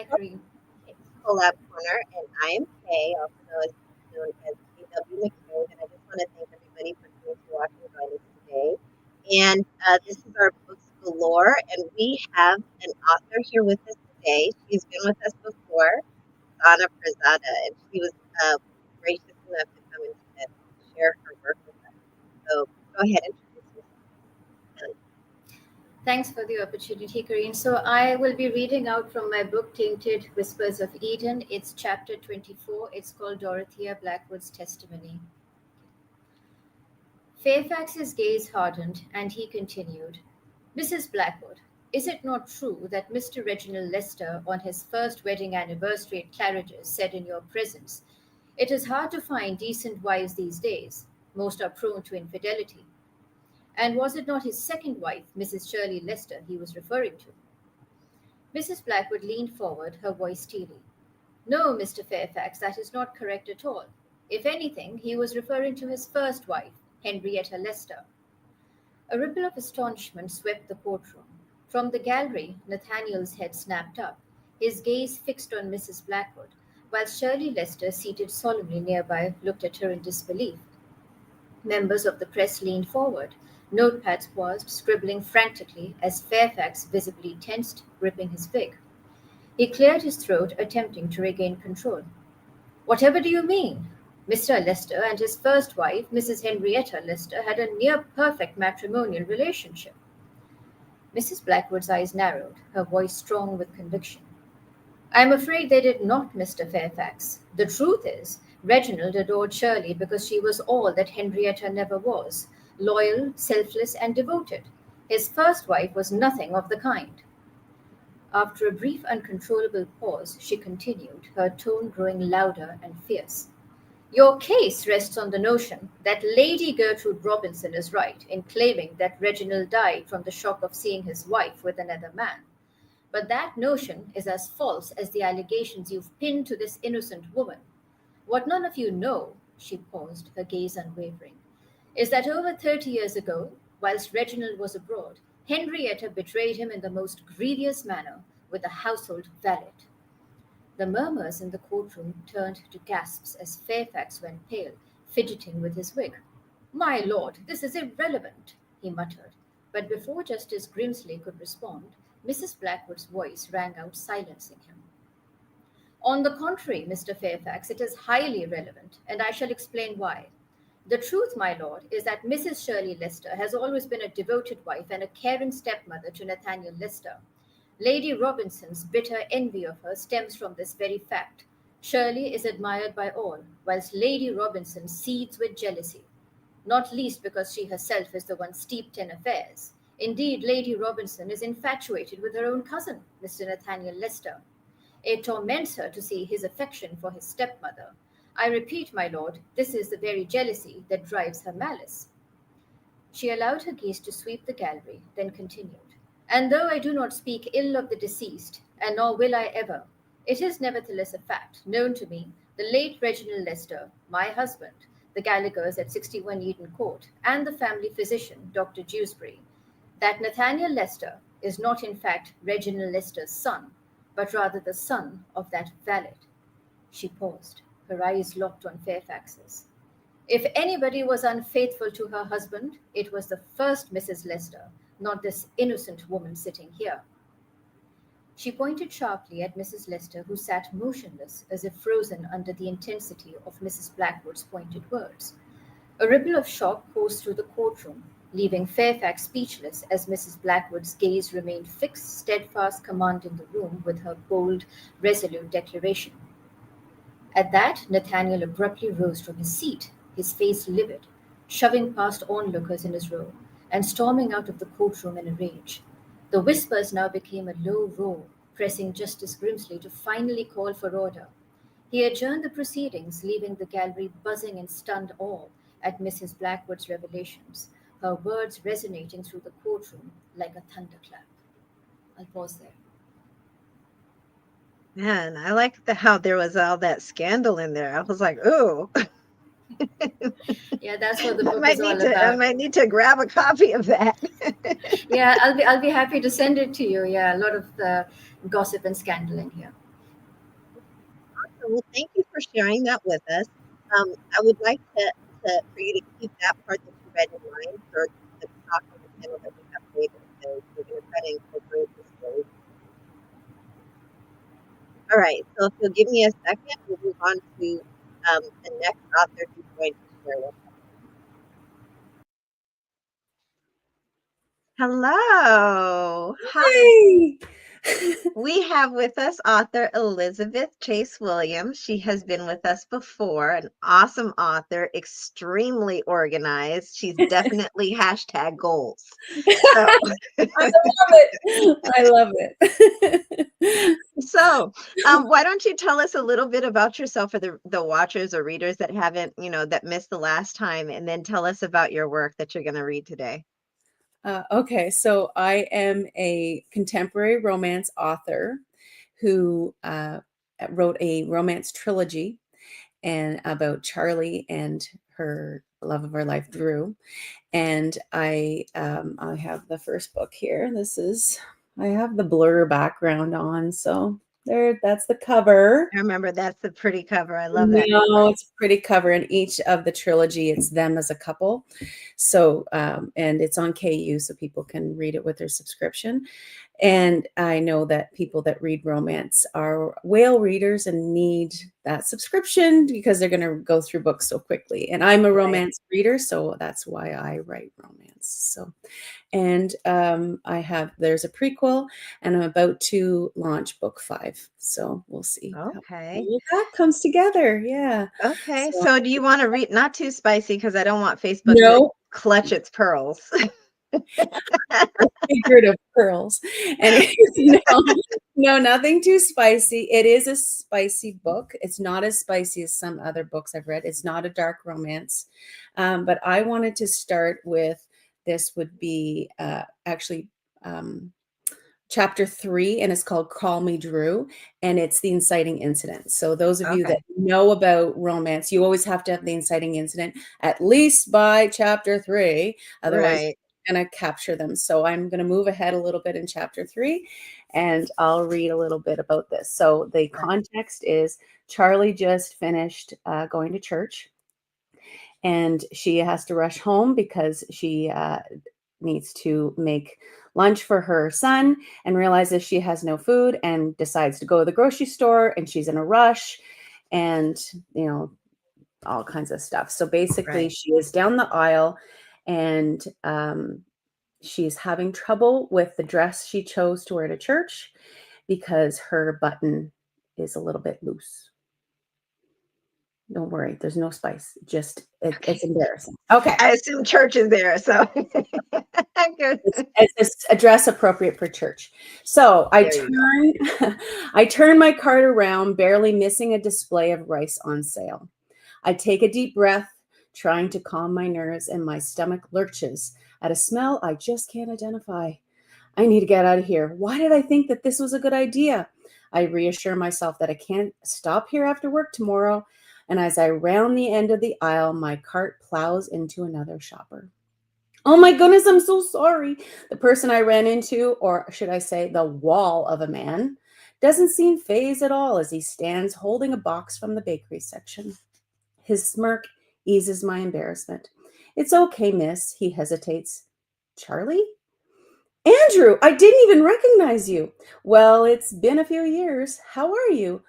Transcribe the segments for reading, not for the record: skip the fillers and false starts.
Kareem. It's Collab Corner, and I am Kay, also known as KW McCabe, and I just want to thank everybody for coming to watch and join us today. And this is our books galore, and we have an author here with us today. She's been with us before, Sana Prezada, and she was gracious enough to come and share her work with us. So go ahead and introduce yourself. Thanks for the opportunity, Kareem. So I will be reading out from my book, Tainted Whispers of Eden. It's chapter 24. It's called Dorothea Blackwood's Testimony. Fairfax's gaze hardened, and he continued, Mrs. Blackwood, is it not true that Mr. Reginald Lester, on his first wedding anniversary at Claridge's, said in your presence, it is hard to find decent wives these days. Most are prone to infidelity. And was it not his second wife, Mrs. Shirley Lester, he was referring to? Mrs. Blackwood leaned forward, her voice steely. No, Mr. Fairfax, that is not correct at all. If anything, he was referring to his first wife, Henrietta Lester. A ripple of astonishment swept the courtroom. From the gallery, Nathaniel's head snapped up, his gaze fixed on Mrs. Blackwood, while Shirley Lester, seated solemnly nearby, looked at her in disbelief. Members of the press leaned forward. Notepads paused, scribbling frantically as Fairfax visibly tensed, gripping his wig. He cleared his throat, attempting to regain control. Whatever do you mean? Mr. Lester and his first wife, Mrs. Henrietta Lester, had a near perfect matrimonial relationship. Mrs. Blackwood's eyes narrowed, her voice strong with conviction. I am afraid they did not, Mr. Fairfax. The truth is, Reginald adored Shirley because she was all that Henrietta never was loyal, selfless, and devoted. His first wife was nothing of the kind. After a brief, uncontrollable pause, she continued, her tone growing louder and fierce. Your case rests on the notion that Lady Gertrude Robinson is right in claiming that Reginald died from the shock of seeing his wife with another man. But that notion is as false as the allegations you've pinned to this innocent woman. What none of you know, she paused, her gaze unwavering, is that over 30 years ago, whilst Reginald was abroad, Henrietta betrayed him in the most grievous manner with a household valet. The murmurs in the courtroom turned to gasps as Fairfax went pale, fidgeting with his wig. My lord, this is irrelevant, he muttered. But before Justice Grimsley could respond, Mrs. Blackwood's voice rang out, silencing him. On the contrary, Mr. Fairfax, it is highly relevant, and I shall explain why. The truth, my lord, is that Mrs. Shirley Lester has always been a devoted wife and a caring stepmother to Nathaniel Lester. Lady Robinson's bitter envy of her stems from this very fact. Shirley is admired by all, whilst Lady Robinson seethes with jealousy, not least because she herself is the one steeped in affairs. Indeed, Lady Robinson is infatuated with her own cousin, Mr. Nathaniel Lester. It torments her to see his affection for his stepmother. I repeat, my lord, this is the very jealousy that drives her malice. She allowed her gaze to sweep the gallery, then continued. And though I do not speak ill of the deceased, and nor will I ever, it is nevertheless a fact, known to me, the late Reginald Lester, my husband, the Gallaghers at 61 Eden Court, and the family physician, Dr. Dewsbury, that Nathaniel Lester is not in fact Reginald Lester's son, but rather the son of that valet. She paused, her eyes locked on Fairfax's. If anybody was unfaithful to her husband, it was the first Mrs. Lester, not this innocent woman sitting here. She pointed sharply at Mrs. Lester, who sat motionless as if frozen under the intensity of Mrs. Blackwood's pointed words. A ripple of shock coursed through the courtroom, leaving Fairfax speechless as Mrs. Blackwood's gaze remained fixed, steadfast, commanding the room with her bold, resolute declaration. At that, Nathaniel abruptly rose from his seat, his face livid, shoving past onlookers in his row, and storming out of the courtroom in a rage. The whispers now became a low roar, pressing Justice Grimsley to finally call for order. He adjourned the proceedings, leaving the gallery buzzing in stunned awe at Mrs. Blackwood's revelations, her words resonating through the courtroom like a thunderclap. I'll pause there. Man, I like how there was all that scandal in there. I was like, ooh, Yeah, that's what the I book might is need all to I about. might need to grab a copy of that. Yeah, I'll be happy to send it to you. Yeah, a lot of gossip and scandal in here. Well, thank you for sharing that with us. I would like for you to keep that part that you read in mind for the talk on the panel that we have later. So we're going to try to incorporate the story. All right. So if you'll give me a second, we'll move on to the next author who's going to share with us. Hello. Hi. Hey! We have with us author Elizabeth Chase Williams. She has been with us before, an awesome author, extremely organized. She's definitely hashtag goals. So, I love it. I love it. why don't you tell us a little bit about yourself for the watchers or readers that haven't, that missed the last time, and then tell us about your work that you're going to read today. Okay, so I am a contemporary romance author who wrote a romance trilogy and about Charlie and her love of her life, Drew. And I have the first book here. I have the blur background on, so that's the cover. I remember that's the pretty cover. I love that No, cover. it's a pretty cover. In each of the trilogy, it's them as a couple. So, and it's on KU, so people can read it with their subscription. And I know that people that read romance are whale readers and need that subscription because they're going to go through books so quickly. And I'm a romance reader, so that's why I write romance. So, and there's a prequel, and I'm about to launch book 5. So we'll see Okay. how that comes together. Yeah. Okay. So do you want to read, not too spicy because I don't want Facebook to No, clutch its pearls. figurative pearls. And no, nothing too spicy. It is a spicy book. It's not as spicy as some other books I've read. It's not a dark romance. But I wanted to start with, this would be actually chapter 3, and it's called Call Me Drew, and it's the inciting incident. So those of you that know about romance, you always have to have the inciting incident at least by chapter 3. Otherwise, Right. you're going to capture them. So I'm going to move ahead a little bit in chapter 3, and I'll read a little bit about this. So the context is Charlie just finished going to church, and she has to rush home because she needs to make lunch for her son, and realizes she has no food and decides to go to the grocery store, and she's in a rush, and all kinds of stuff. So basically she is down the aisle, and she's having trouble with the dress she chose to wear to church because her button is a little bit loose. Don't worry, there's no spice. Just it's embarrassing. Okay. I assume church is there, so good. It's a dress appropriate for church. So I turn my cart around, barely missing a display of rice on sale. I take a deep breath, trying to calm my nerves, and my stomach lurches at a smell I just can't identify. I need to get out of here. Why did I think that this was a good idea? I reassure myself that I can't stop here after work tomorrow. And as I round the end of the aisle, my cart plows into another shopper. Oh my goodness, I'm so sorry. The person I ran into, or should I say the wall of a man, doesn't seem fazed at all as he stands holding a box from the bakery section. His smirk eases my embarrassment. It's okay, miss, he hesitates. Charlie? Andrew, I didn't even recognize you. Well, it's been a few years. How are you?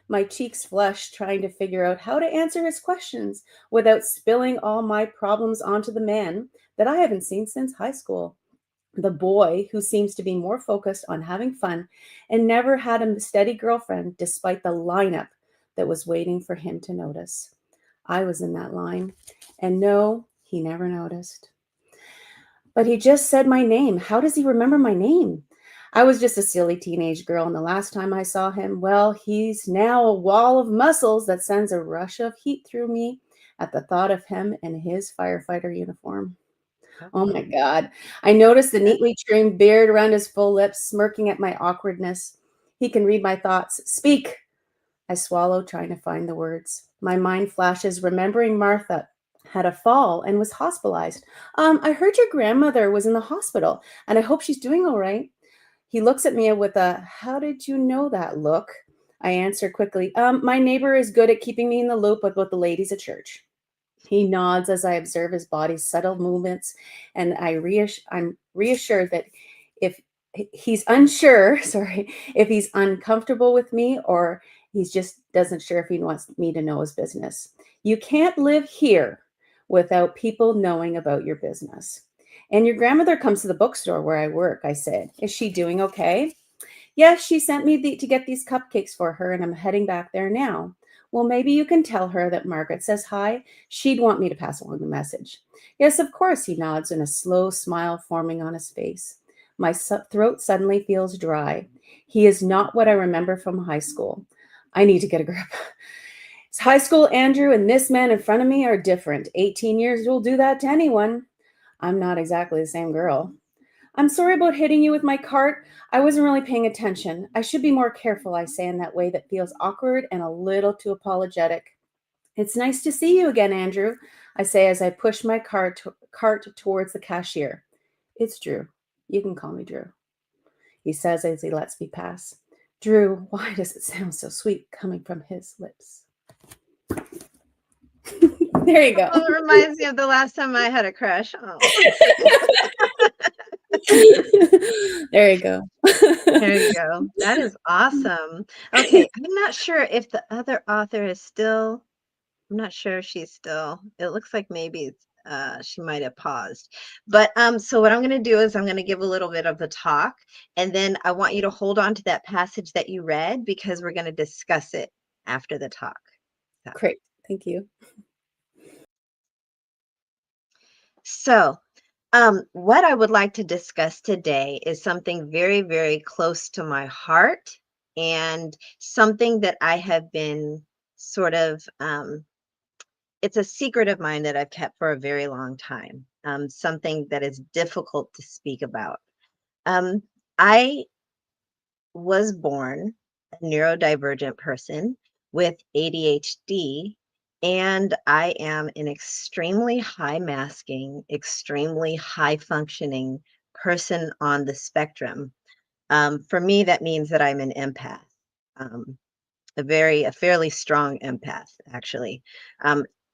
My cheeks flush, trying to figure out how to answer his questions without spilling all my problems onto the man that I haven't seen since high school. The boy who seems to be more focused on having fun and never had a steady girlfriend despite the lineup that was waiting for him to notice. I was in that line, and no, he never noticed. But he just said my name. How does he remember my name? I was just a silly teenage girl, and the last time I saw him, well, he's now a wall of muscles that sends a rush of heat through me at the thought of him in his firefighter uniform. Oh my God. I noticed the neatly trimmed beard around his full lips, smirking at my awkwardness. He can read my thoughts. Speak. I swallow, trying to find the words. My mind flashes, remembering Martha had a fall and was hospitalized. I heard your grandmother was in the hospital, and I hope she's doing all right. He looks at me with a, how did you know that look? I answer quickly, my neighbor is good at keeping me in the loop about the ladies at church. He nods as I observe his body's subtle movements, and I'm reassured that if he's unsure, sorry, if he's uncomfortable with me or he's just doesn't sure if he wants me to know his business. You can't live here without people knowing about your business. And your grandmother comes to the bookstore where I work, I said. Is she doing okay? Yes, she sent me to get these cupcakes for her, and I'm heading back there now. Well, maybe you can tell her that Margaret says hi. She'd want me to pass along the message. Yes, of course, he nods, and a slow smile forming on his face. My throat suddenly feels dry. He is not what I remember from high school. I need to get a grip. High school Andrew and this man in front of me are different. 18 years will do that to anyone. I'm not exactly the same girl. I'm sorry about hitting you with my cart. I wasn't really paying attention. I should be more careful, I say in that way that feels awkward and a little too apologetic. It's nice to see you again, Andrew, I say as I push my cart towards the cashier. It's Drew. You can call me Drew, he says as he lets me pass. Drew, why does it sound so sweet coming from his lips? There you go. Oh, it reminds me of the last time I had a crush. Oh. There you go. There you go. That is awesome. Okay, I'm not sure if the other author is still. I'm not sure if she's still. It looks like maybe she might have paused. But so what I'm going to do is I'm going to give a little bit of the talk, and then I want you to hold on to that passage that you read because we're going to discuss it after the talk. So. Great. Thank you. So, what I would like to discuss today is something very, very close to my heart and something that I have been sort of, it's a secret of mine that I've kept for a very long time, something that is difficult to speak about. I was born a neurodivergent person with ADHD, and I am an extremely high masking, extremely high functioning person on the spectrum. For me, that means that I'm an empath. Um, a fairly strong empath, actually.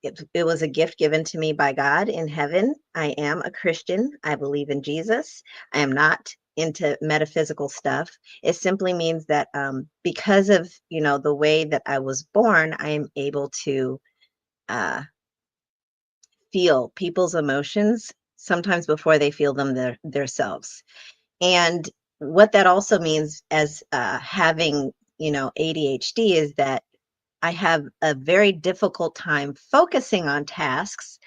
It was a gift given to me by God in heaven. I am a Christian. I believe in Jesus. I am not into metaphysical stuff. It simply means that because of the way that I was born, I am able to uh, feel people's emotions sometimes before they feel them themselves. And what that also means as having ADHD is that I have a very difficult time focusing on tasks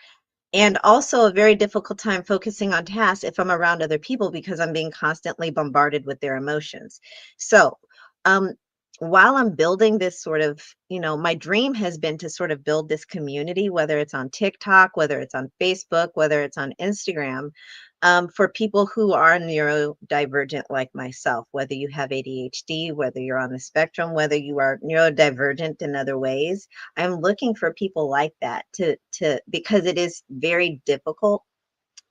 and also a very difficult time focusing on tasks if I'm around other people because I'm being constantly bombarded with their emotions. So, um, while I'm building this sort of, my dream has been to sort of build this community, whether it's on TikTok, whether it's on Facebook, whether it's on Instagram, for people who are neurodivergent like myself, whether you have ADHD, whether you're on the spectrum, whether you are neurodivergent in other ways. I'm looking for people like that to because it is very difficult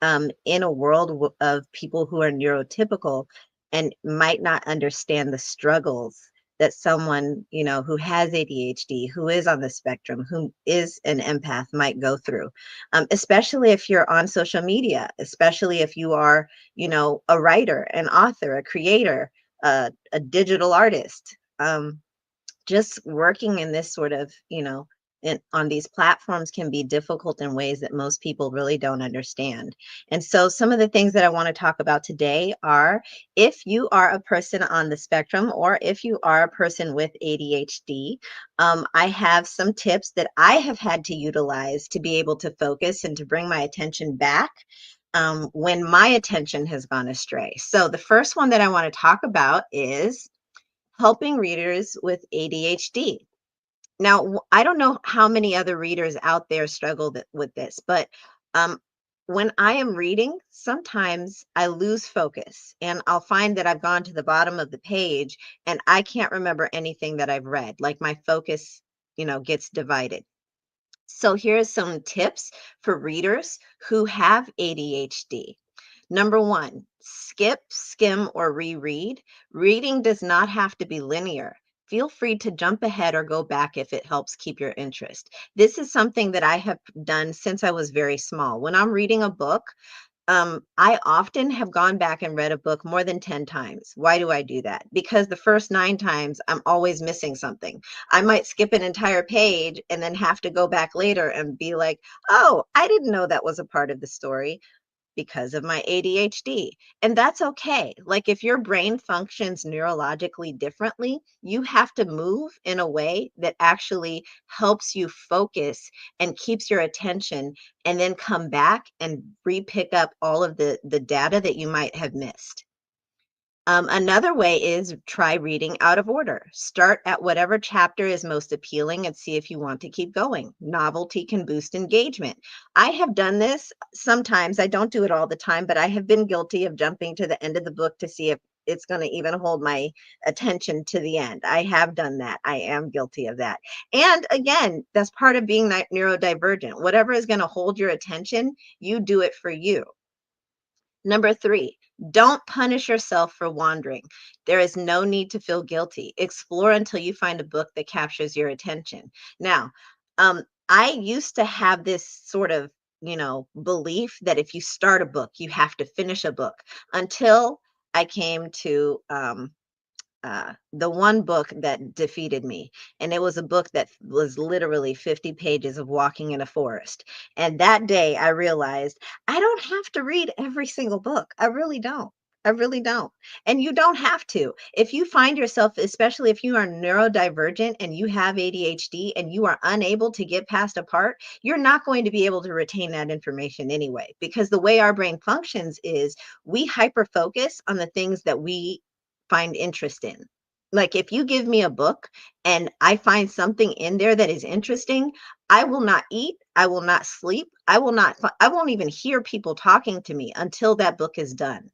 in a world of people who are neurotypical and might not understand the struggles that someone who has ADHD, who is on the spectrum, who is an empath might go through, especially if you're on social media, especially if you are a writer, an author, a creator, a digital artist. Just working in this sort of, on these platforms can be difficult in ways that most people really don't understand. And so some of the things that I want to talk about today are if you are a person on the spectrum or if you are a person with ADHD, I have some tips that I have had to utilize to be able to focus and to bring my attention back when my attention has gone astray. So the first one that I want to talk about is helping readers with ADHD. Now, I don't know how many other readers out there struggle with this, but um, when I am reading, sometimes I lose focus and I'll find that I've gone to the bottom of the page and I can't remember anything that I've read. Like my focus, gets divided. So here are some tips for readers who have ADHD. Number one, skip, skim, or reread. Reading does not have to be linear. feel free to jump ahead or go back if it helps keep your interest. This is something that I have done since I was very small. When I'm reading a book, I often have gone back and read a book more than 10 times. Why do I do that? Because the first 9 times, I'm always missing something. I might skip an entire page and then have to go back later and be like, oh, I didn't know that was a part of the story because of my ADHD. And that's okay. Like if your brain functions neurologically differently, you have to move in a way that actually helps you focus and keeps your attention, and then come back and re-pick up all of the data that you might have missed. Another way is try reading out of order. Start at whatever chapter is most appealing and see if you want to keep going. Novelty can boost engagement. I have done this sometimes. I don't do it all the time, but I have been guilty of jumping to the end of the book to see if it's going to even hold my attention to the end. I have done that. I am guilty of that. And again, that's part of being neurodivergent. Whatever is going to hold your attention, you do it for you. Number 3, don't punish yourself for wandering. There is no need to feel guilty. Explore until you find a book that captures your attention. Now, I used to have this sort of, belief that if you start a book, you have to finish a book, until I came to the one book that defeated me. And it was a book that was literally 50 pages of walking in a forest. And that day I realized I don't have to read every single book. I really don't. I really don't. And you don't have to. If you find yourself, especially if you are neurodivergent and you have ADHD and you are unable to get past a part, you're not going to be able to retain that information anyway. Because the way our brain functions is we hyper focus on the things that we find interest in. Like if you give me a book and I find something in there that is interesting, I will not eat, I will not sleep, I won't even hear people talking to me until that book is done.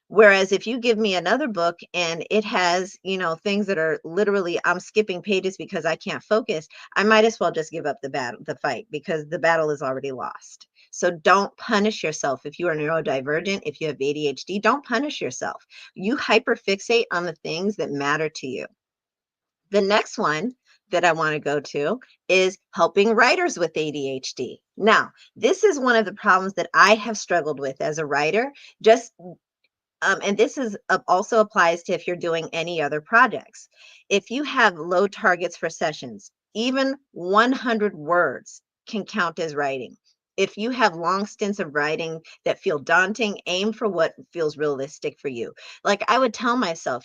Whereas if you give me another book and it has, things that are literally I'm skipping pages because I can't focus, I might as well just give up the fight, because the battle is already lost. So don't punish yourself. If you are neurodivergent, if you have ADHD, don't punish yourself. You hyperfixate on the things that matter to you. The next one that I want to go to is helping writers with ADHD. Now, this is one of the problems that I have struggled with as a writer. Just and this is also applies to if you're doing any other projects. If you have low targets for sessions, even 100 words can count as writing. If you have long stints of writing that feel daunting, aim for what feels realistic for you. Like I would tell myself,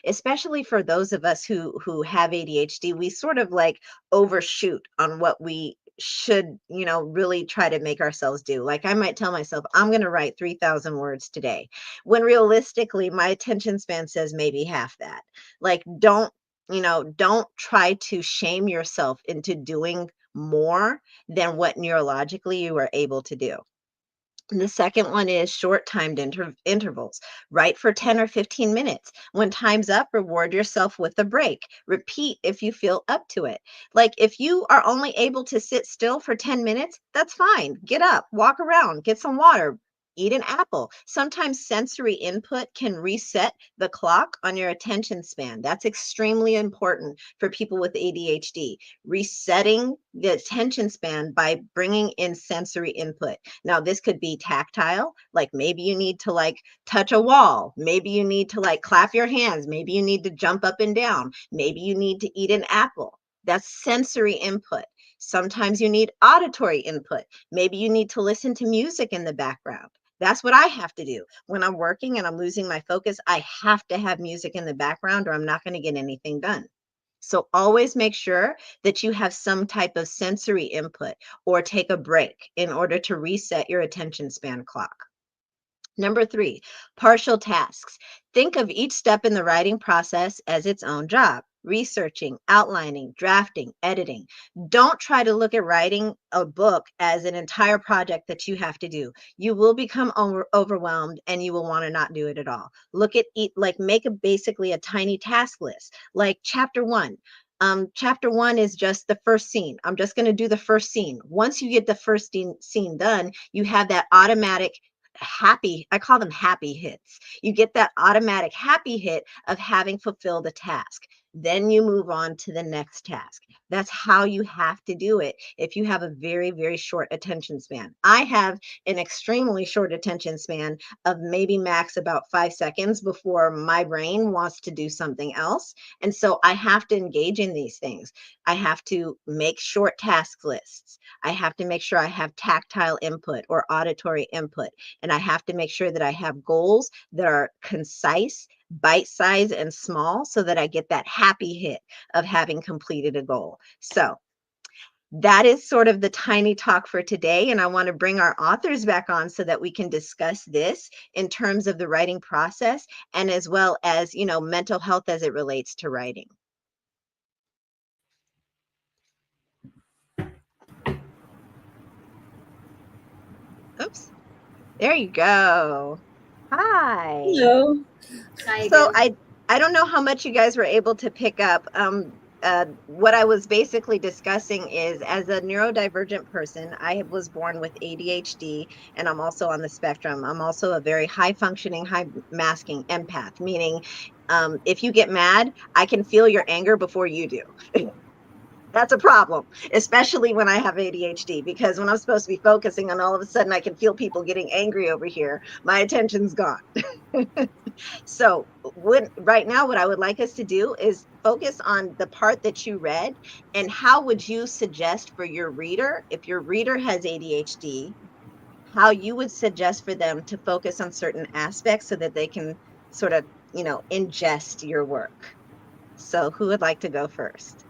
especially for those of us who have ADHD, we sort of like overshoot on what we should, really try to make ourselves do. Like I might tell myself, I'm going to write 3,000 words today, when realistically my attention span says maybe half that. Like don't try to shame yourself into doing more than what neurologically you are able to do. And the second one is short timed intervals. Write for 10 or 15 minutes. When time's up, reward yourself with a break. Repeat if you feel up to it. Like if you are only able to sit still for 10 minutes, that's fine. Get up, walk around, get some water, eat an apple. Sometimes sensory input can reset the clock on your attention span. That's extremely important for people with ADHD. Resetting the attention span by bringing in sensory input. Now, this could be tactile, like maybe you need to like touch a wall. Maybe you need to like clap your hands. Maybe you need to jump up and down. Maybe you need to eat an apple. That's sensory input. Sometimes you need auditory input. Maybe you need to listen to music in the background. That's what I have to do. When I'm working and I'm losing my focus, I have to have music in the background or I'm not going to get anything done. So always make sure that you have some type of sensory input or take a break in order to reset your attention span clock. Number 3, partial tasks. Think of each step in the writing process as its own job. Researching, outlining, drafting, editing. Don't try to look at writing a book as an entire project that you have to do. You will become overwhelmed and you will want to not do it at all. Look at make basically a tiny task list. Like chapter 1. Chapter 1 is just the first scene. I'm just going to do the first scene. Once you get the first scene done, you have that automatic I call them happy hits. You get that automatic happy hit of having fulfilled a task. Then you move on to the next task. That's how you have to do it if you have a very, very short attention span. I have an extremely short attention span of maybe max about 5 seconds before my brain wants to do something else. And so I have to engage in these things. I have to make short task lists. I have to make sure I have tactile input or auditory input. And I have to make sure that I have goals that are concise, bite size, and small so that I get that happy hit of having completed a goal. So that is sort of the tiny talk for today. And I want to bring our authors back on so that we can discuss this in terms of the writing process and as well as, mental health as it relates to writing. Oops. There you go. Hi. Hello. Hi, So Gil. I don't know how much you guys were able to pick up. What I was basically discussing is, as a neurodivergent person, I was born with ADHD, and I'm also on the spectrum. I'm also a very high functioning, high masking empath, meaning if you get mad, I can feel your anger before you do. That's a problem, especially when I have ADHD, because when I'm supposed to be focusing and all of a sudden I can feel people getting angry over here, my attention's gone. So right now, what I would like us to do is focus on the part that you read, and how would you suggest for your reader, if your reader has ADHD, how you would suggest for them to focus on certain aspects so that they can sort of, ingest your work. So who would like to go first?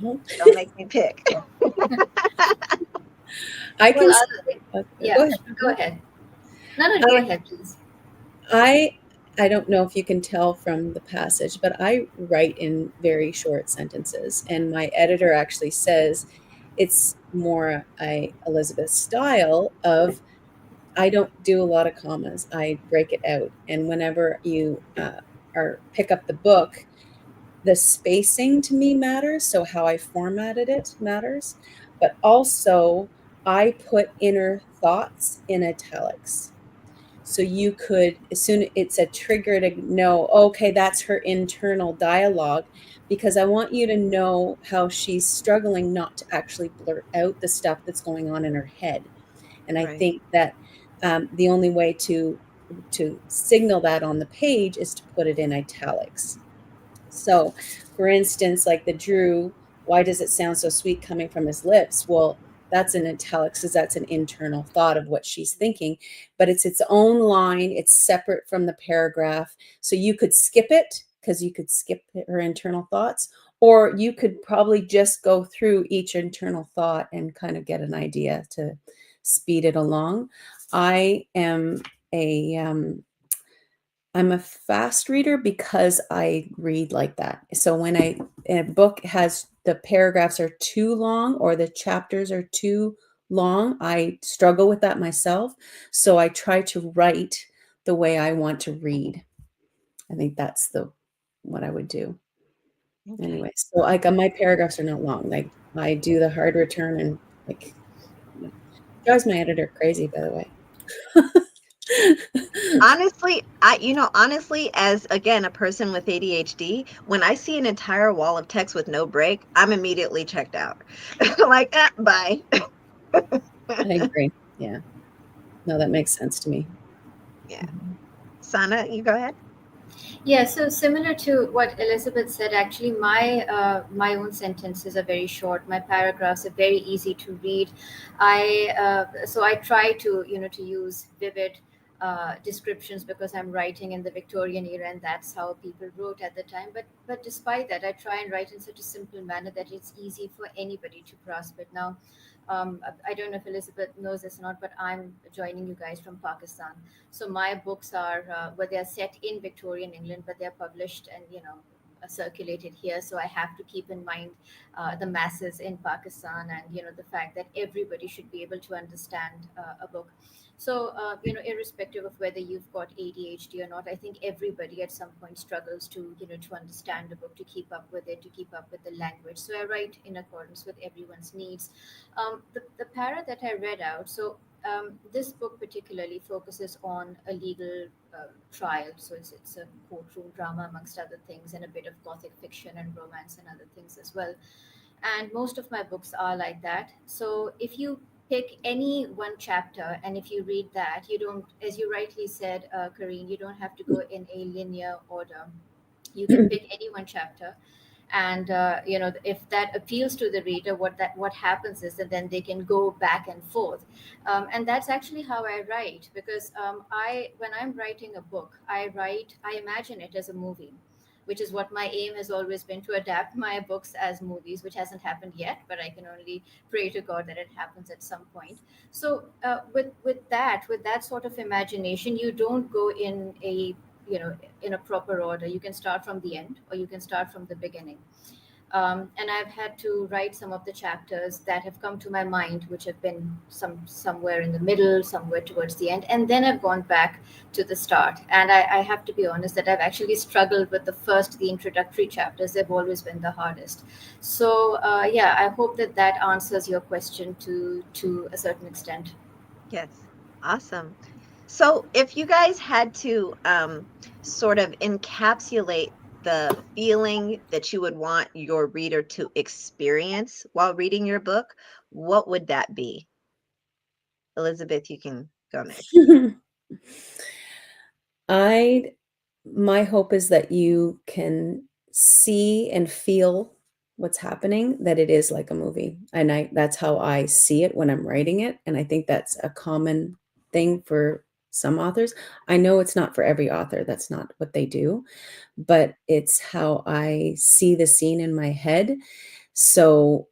Don't make me pick. I Well, can. Go yeah, ahead. go ahead. No, no, go I, ahead, please. I I don't know if you can tell from the passage, but I write in very short sentences, and my editor actually says it's more a Elizabeth style of I don't do a lot of commas. I break it out, and whenever you are pick up the book, the spacing to me matters. So how I formatted it matters, but also I put inner thoughts in italics. So you could, as soon it's a trigger to know, okay, that's her internal dialogue, because I want you to know how she's struggling not to actually blurt out the stuff that's going on in her head. And I Right. think that the only way to signal that on the page is to put it in italics. So, for instance, like the Drew, why does it sound so sweet coming from his lips? Well, that's in italics because that's an internal thought of what she's thinking, but it's its own line. It's separate from the paragraph. So you could skip it because you could skip her internal thoughts, or you could probably just go through each internal thought and kind of get an idea to speed it along. I am a I'm a fast reader because I read like that. So when a book has the paragraphs are too long or the chapters are too long, I struggle with that myself. So I try to write the way I want to read. I think that's the what I would do. Okay. Anyway, so like my paragraphs are not long. Like I do the hard return and like drives my editor crazy, by the way. Honestly, as again, a person with ADHD, when I see an entire wall of text with no break, I'm immediately checked out. Like, bye. I agree. Yeah. No, that makes sense to me. Yeah. Mhm. Sana, you go ahead. Yeah, so similar to what Elizabeth said, actually, my own sentences are very short. My paragraphs are very easy to read. I try to to use vivid descriptions because I'm writing in the Victorian era, and that's how people wrote at the time. But despite that, I try and write in such a simple manner that it's easy for anybody to grasp it. Now, I don't know if Elizabeth knows this or not, but I'm joining you guys from Pakistan. So my books are they are set in Victorian England, but they're published and circulated here. So I have to keep in mind the masses in Pakistan, and the fact that everybody should be able to understand a book. So irrespective of whether you've got ADHD or not, I think everybody at some point struggles to to understand a book, to keep up with it, to keep up with the language. So I write in accordance with everyone's needs. The para that I read out, so this book particularly focuses on a legal trial. So it's a courtroom drama, amongst other things, and a bit of gothic fiction and romance and other things as well. And most of my books are like that. So if you pick any one chapter and if you read that, you don't, as you rightly said, Karine, you don't have to go in a linear order. You can pick any one chapter, and if that appeals to the reader, what happens is that then they can go back and forth. And that's actually how I write, because I when I'm writing a book, I imagine it as a movie, which is what my aim has always been, to adapt my books as movies, which hasn't happened yet, but I can only pray to God that it happens at some point. So with that sort of imagination, you don't go in a in a proper order. You can start from the end or you can start from the beginning. And I've had to write some of the chapters that have come to my mind, which have been somewhere in the middle, somewhere towards the end, and then I've gone back to the start. And I have to be honest that I've actually struggled with the introductory chapters. They've always been the hardest. So yeah, I hope that that answers your question to a certain extent. Yes. Awesome. So if you guys had to sort of encapsulate the feeling that you would want your reader to experience while reading your book, what would that be? Elizabeth, you can go next. I my hope is that you can see and feel what's happening, that it is like a movie. And that's how I see it when I'm writing it. And I think that's a common thing for some authors. I know it's not for every author, that's not what they do, but it's how I see the scene in my head. So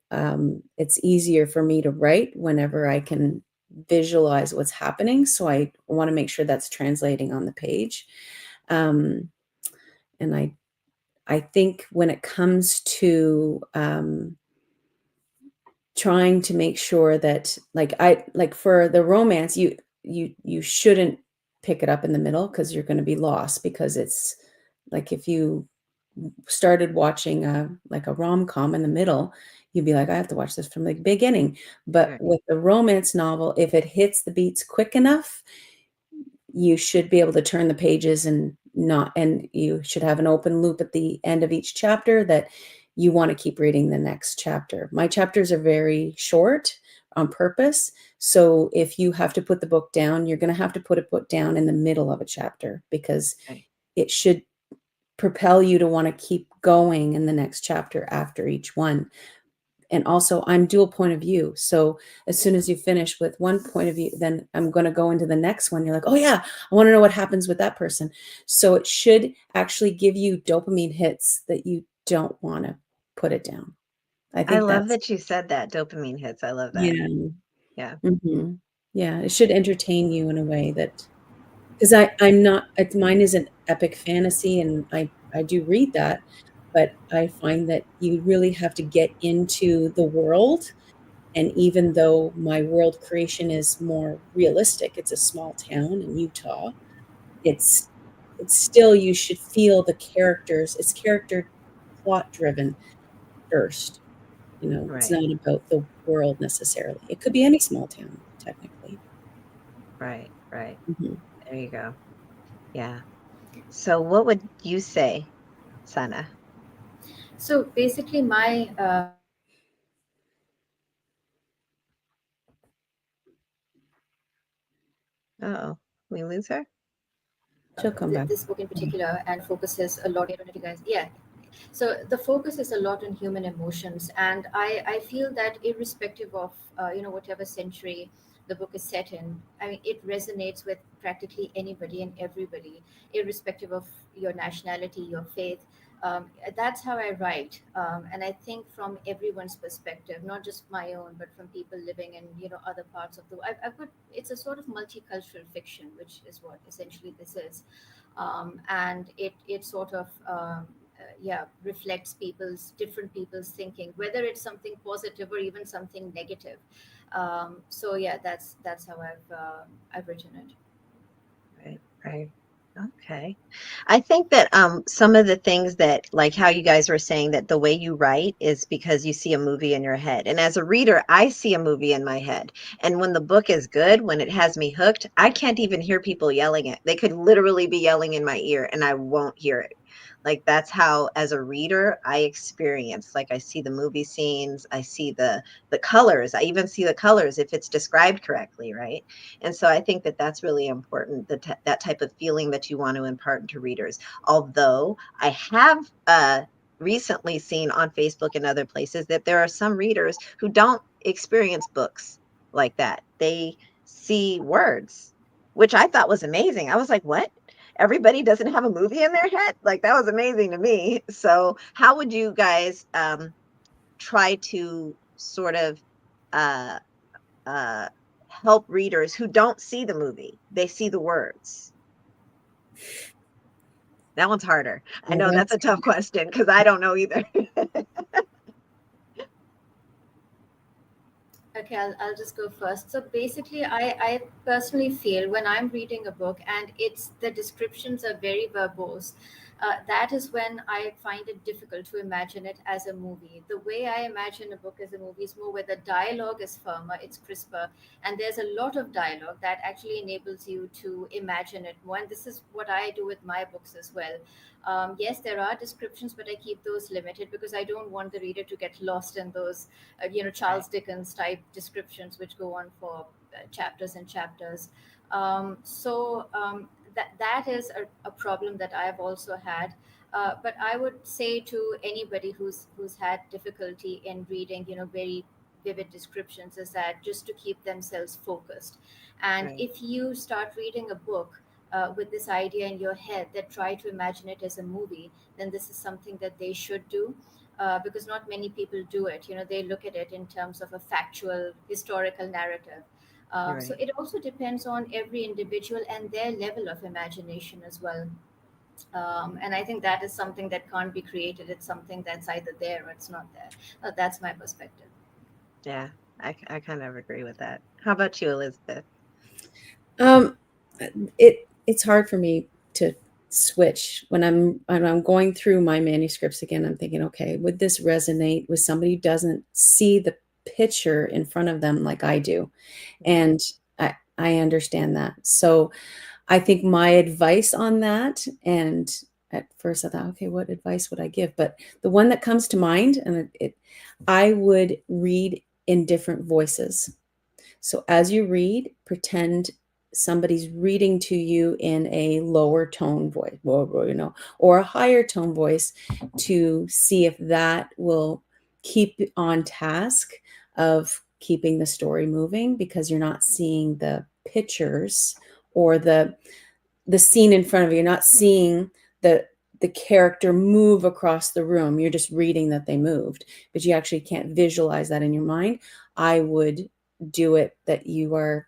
it's easier for me to write whenever I can visualize what's happening. So I want to make sure that's translating on the page. Um, and I think when it comes to trying to make sure that, like for the romance, you shouldn't pick it up in the middle, because you're going to be lost, because it's like if you started watching like a rom-com in the middle, you'd be like, I have to watch this from the beginning. But Right. with the romance novel, if it hits the beats quick enough, you should be able to turn the pages, and you should have an open loop at the end of each chapter that you want to keep reading the next chapter. My chapters are very short on purpose. So if you have to put the book down, you're going to have to put a book down in the middle of a chapter, because Right. it should propel you to want to keep going in the next chapter after each one. And also, I'm dual point of view. So as soon as you finish with one point of view, then I'm going to go into the next one. You're like, oh yeah, I want to know what happens with that person. So it should actually give you dopamine hits that you don't want to put it down. I I think love that's, that you said that. Dopamine hits. I love that. yeah. Yeah. Yeah, it should entertain you in a way that, because I'm not, mine is an epic fantasy, and I do read that, but I find that you really have to get into the world. And even though my world creation is more realistic, it's a small town in Utah, it's it's still, you should feel the characters. It's character plot driven first. It's Right. not about the world necessarily. It could be any small town, technically. Right. Right. Mhm. There you go. Yeah. So what would you say, Sana? So basically, my Oh, we lose her? She'll come back. this book in particular and focuses a lot. I don't know if you guys, yeah. So the focus is a lot on human emotions, and I feel that irrespective of whatever century the book is set in, I mean it resonates with practically anybody and everybody, irrespective of your nationality, your faith. That's how I write, and I think from everyone's perspective, not just my own, but from people living in other parts of the world. I've got, it's a sort of multicultural fiction, which is what essentially this is. And it sort of yeah, reflects different people's thinking, whether it's something positive or even something negative. So yeah, that's how I've written it. Right. Right. Okay. I think that some of the things that, like how you guys were saying that the way you write is because you see a movie in your head. And as a reader, I see a movie in my head. And when the book is good, when it has me hooked, I can't even hear people yelling it. They could literally be yelling in my ear and I won't hear it. Like that's how, as a reader, I experience. Like I see the movie scenes, I see the colors. I even see the colors if it's described correctly, right? And so I think that that's really important, that type of feeling that you want to impart into readers. Although I have recently seen on Facebook and other places that there are some readers who don't experience books like that. They see words, which I thought was amazing. I was like, what? Everybody doesn't have a movie in their head? Like, that was amazing to me. So, how would you guys try to sort of uh, uh, help readers who don't see the movie? They see the words. That one's harder. I Yeah, know that's that's a tough question because I don't know either. Okay, I'll just go first. So basically, I personally feel when I'm reading a book and it's the descriptions are very verbose, that is when I find it difficult to imagine it as a movie. The way I imagine a book as a movie is more where the dialogue is firmer, it's crisper, and there's a lot of dialogue that actually enables you to imagine it more. And this is what I do with my books as well. Yes, there are descriptions, but I keep those limited because I don't want the reader to get lost in those Right, Charles Dickens type descriptions which go on for chapters and chapters. That is a problem that I've also had. But I would say to anybody who's had difficulty in reading, very vivid descriptions, is that just to keep themselves focused. And right, if you start reading a book with this idea in your head that try to imagine it as a movie, then this is something that they should do, because not many people do it. They look at it in terms of a factual, historical narrative. So right. it also depends on every individual and their level of imagination as well. And I think that is something that can't be created. It's something that's either there or it's not there. That's my perspective. Yeah, I kind of agree with that. How about you, Elizabeth? um it's hard for me to switch when I'm going through my manuscripts again. I'm thinking, okay, would this resonate with somebody who doesn't see the picture in front of them like I do? Mhm. And I understand that. So I think my advice on that, and at first I thought, okay, what advice would I give? But the one that comes to mind, and I would read in different voices. So as you read, pretend somebody's reading to you in a lower tone voice, or a higher tone voice, to see if that will keep you on task of keeping the story moving, because you're not seeing the pictures or the scene in front of you. You're not seeing the character move across the room. You're just reading that they moved, but you actually can't visualize that in your mind. I would do it that you are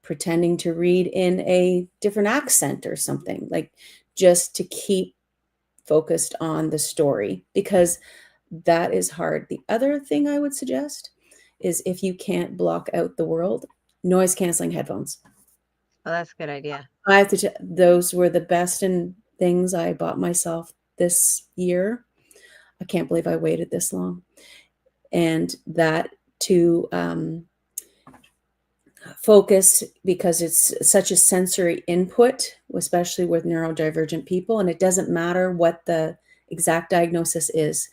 pretending to read in a different accent or something, like, just to keep focused on the story, because that is hard. The other thing I would suggest is, if you can't block out the world, noise canceling headphones. Oh, that's a good idea. I have to. Those were the best in things I bought myself this year. I can't believe I waited this long, and that to focus, because it's such a sensory input, especially with neurodivergent people, and it doesn't matter what the exact diagnosis is.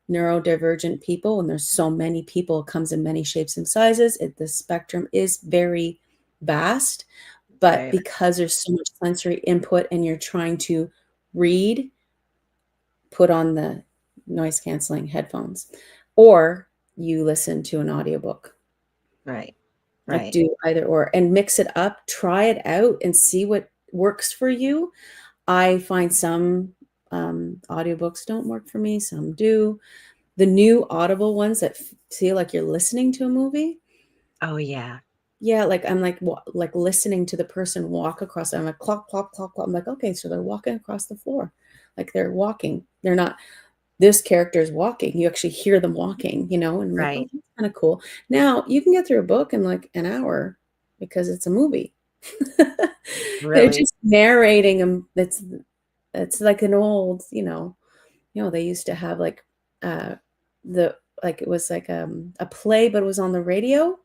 Neurodivergent people, and there's so many people, comes in many shapes and sizes. The spectrum is very vast, but Very, because there's so much sensory input and you're trying to read, put on the noise canceling headphones, or you listen to an audiobook. right, Like, right. do either or and mix it up, try it out and see what works for you. I find some audiobooks don't work for me, some do. The new Audible ones that feel like you're listening to a movie. Oh, yeah. Yeah, like, I'm like listening to the person walk across. I'm like, clop, clop, clop, clop. I'm like, okay, so they're walking across the floor. Like, they're walking. They're not, this character is walking. You actually hear them walking, and I'm like, oh, Right. that's kind of cool. Now you can get through a book in like an hour because it's a movie. They're Really? just narrating them. It's like an old, they used to have like uh the like it was like a play, but it was on the radio,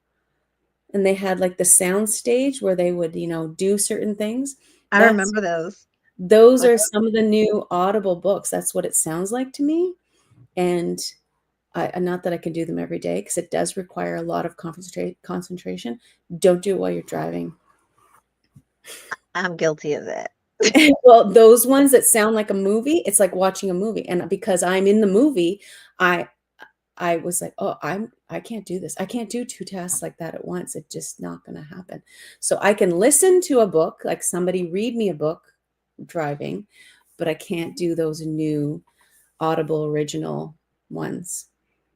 and they had like the sound stage where they would, do certain things. I That's remember those. those Like, are some of the new Audible books. That's what it sounds like to me. And not that I can do them every day because it does require a lot of concentration. Don't do it while you're driving. I'm guilty of that. Well, those ones that sound like a movie, it's like watching a movie. And because I'm in the movie, I I was like, "Oh, I can't do this. I can't do 2 tasks like that at once. It's just not gonna happen." So I can listen to a book, like somebody read me a book driving, but I can't do those new Audible original ones.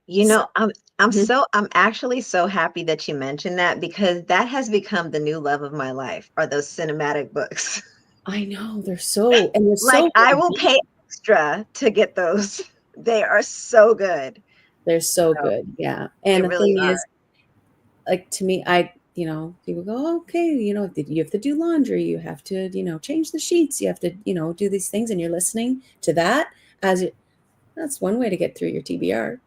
You So know, I'm Mhm. so I'm actually so happy that you mentioned that because that has become the new love of my life, are those cinematic books. I know, they're Like, so I well will pay done. extra to get those. They are so good. They're so So, good, yeah, they and the really thing are. is, like, to me, people go, "Oh, okay, you have to do laundry, you have to, change the sheets, you have to, do these things," and you're listening to that as it that's one way to get through your TBR.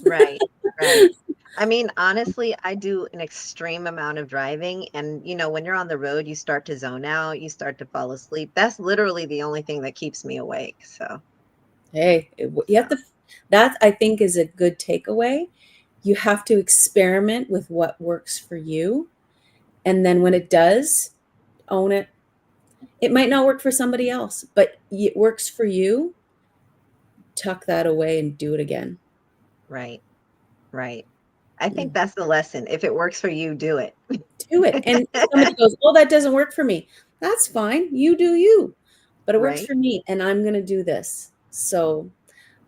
Right, right. I mean, honestly, I do an extreme amount of driving, and, when you're on the road, you start to zone out, you start to fall asleep. That's literally the only thing that keeps me awake, Hey, you so have to that I think is a good takeaway. You have to experiment with what works for you, and then when it does, own it. It might not work for somebody else, but it works for you, tuck that away and do it again. right, right. I think Mm. that's the lesson. If it works for you, do it. Do it. And if somebody goes, "Oh, that doesn't work for me." That's fine. You do you. But it works Right, for me and I'm going to do this. So,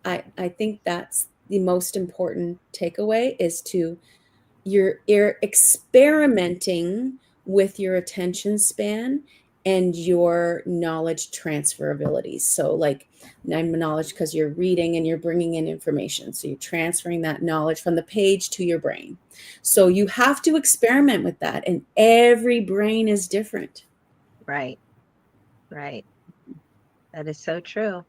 I think that's the most important takeaway is to you're experimenting with your attention span and your knowledge transfer abilities. So like knowledge because you're reading and you're bringing in information. So you're transferring that knowledge from the page to your brain. So you have to experiment with that, and every brain is different. right, right. That is so true.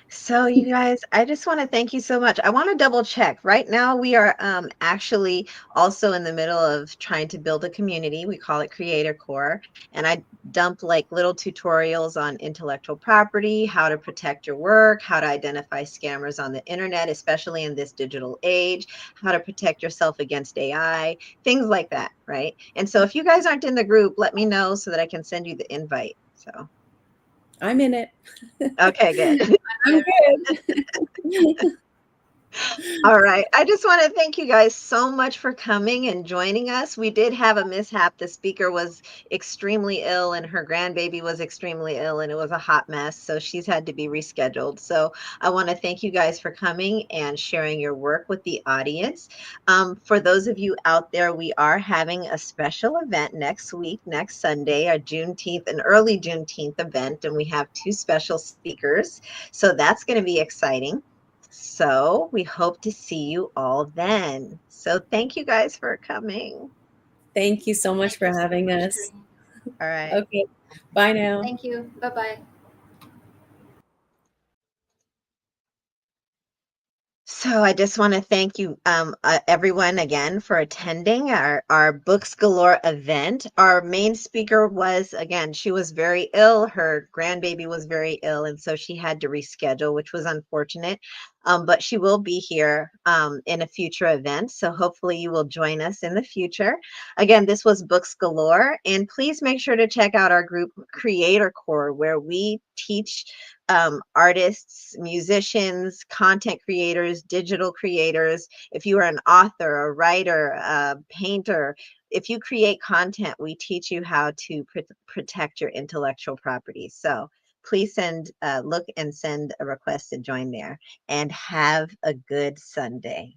So, you guys, I just want to thank you so much. I want to double check. Right now, we are actually also in the middle of trying to build a community. We call it Creator Core. And I dump like little tutorials on intellectual property, how to protect your work, how to identify scammers on the internet, especially in this digital age, how to protect yourself against AI, things like that. Right. And so, if you guys aren't in the group, let me know so that I can send you the invite. So, I'm in it. okay, good. I'm Very good. All right. I just want to thank you guys so much for coming and joining us. We did have a mishap. The speaker was extremely ill and her grandbaby was extremely ill and it was a hot mess. So she's had to be rescheduled. So I want to thank you guys for coming and sharing your work with the audience. For those of you out there, we are having a special event next week, next Sunday, our Juneteenth, an early Juneteenth event. And we have two special speakers. So that's going to be exciting. So we hope to see you all then. So thank you guys for coming. Thank you so much Thank for you so having much, us. Tree. All right. Okay. Bye now. Thank you. Bye bye. So I just want to thank you, everyone, again for attending our Books Galore event. Our main speaker was, again, she was very ill. Her grandbaby was very ill, and so she had to reschedule, which was unfortunate. But she will be here in a future event. So hopefully you will join us in the future. Again, this was Books Galore, and please make sure to check out our group Creator Core, where we teach artists, musicians, content creators, digital creators. If you are an author, a writer, a painter, if you create content, we teach you how to protect your intellectual property. So please look and send a request to join there and have a good Sunday.